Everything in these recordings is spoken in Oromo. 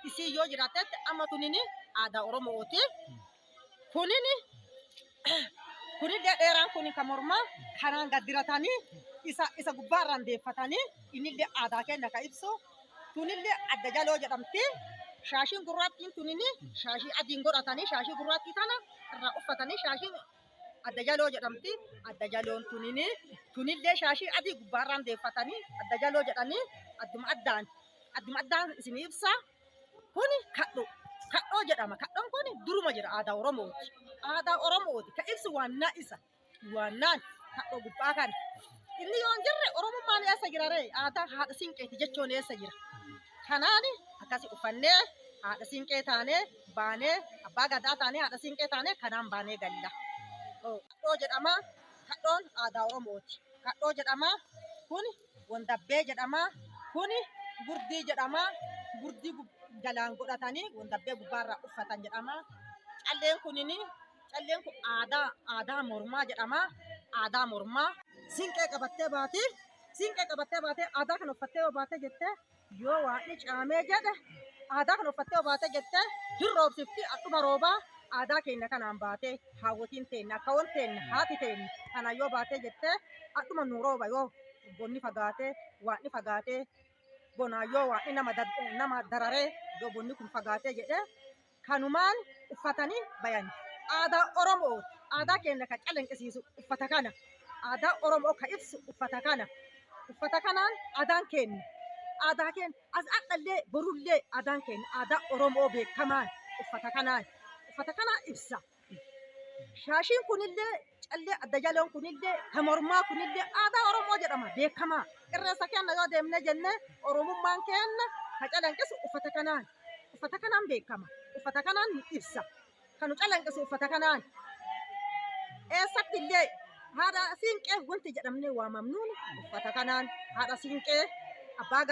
isi yoo jiraatetti amma tunini aadaa Oromooti. Kunini kunillee dheeraan kuni kan mormaa kanaan gad diratanii isa gubbaarraan deeffatanii innillee aadaa keenya kan ibsu. Tunillee adda jaloo jedhamti. Shaashiin gurraattiin tunini shaashii adiin godhatanii shaashii gurraattii tana irraa uffatanii shaashii adda jaloo jedhamti. Adda jaloon tunillee shaashii adii gubbaarraan deeffatanii adda jaloo jedhanii adduma addaan isin ibsa. Kuni kadhoo jedhama. Kadhoon kuni duruma jira aadaa Oromooti. Aadaa Oromooti ka ibsu waannaan kadhoo gubbaa kana. Inni yoo hin jirre Oromummaan eessa jira ree? Aadaa haadha siinqeeti jechuun eessa jira? Kanaani akkasi ufannee haadha siinqee taanee baanee abbaa gadaa taanee haadha siinqee taanee kanaan baanee galla. Kadhoo jedhama. Kadhoon aadaa Oromooti. Kadhoo jedhama. Kuni wondabbee jedhama. Kuni gurdii jedhama. Gurdii jalaan godhatanii wondabbee gubbaarraa uffatan jedhama. Calleen kun aadaa mormaa jedhama. Aadaa mormaa. Siinqee qabattee baatee aadaa kan uffattee yoo baatee jettee yoo waaqni caamee jedhe aadaa kan uffattee yoo baatee jettee hin roobsifti akkuma roobaa aadaa keenya kanaan baatee hawwatiin teenya akkaawwan teenya haati teenya kanaan yoo baatee jettee akkuma nu rooba yoo bonni fagaatee waaqni fagaatee bonaan yoo waaqni nama dararee yoo bonni kun fagaatee jedhee kanumaan uffatanii bayan. Aadaa Oromooti. Aadaa keenya kan calanqisiisu uffata kana. Aadaa Oromoo kan ibsu uffata kana. Uffata kanaan aadaan keenya. Aadaa keenya as adhallee borullee aadaan keenya aadaa Oromoo beekamaan uffata kanaan. Uffata kanaan ibsa. Shaashiin kunillee callee adda jaloon kunillee kan mormaa kunillee aadaa Oromoo jedhama beekamaa. Irreessa keenya yoo deemnee jennee Oromummaan keenya kan calanqisu uffata kanaan. Uffata kanaan beekama. Uffata kanaan ibsa. Kan nu calanqisu uffata kanaan. Eessatti illee haadha siinqee wanti jedhamnee waamamnuun uffata kanaan haadha siinqee abbaan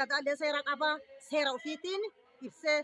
gadaa illee seera qabaa seera ofiitiin ibsee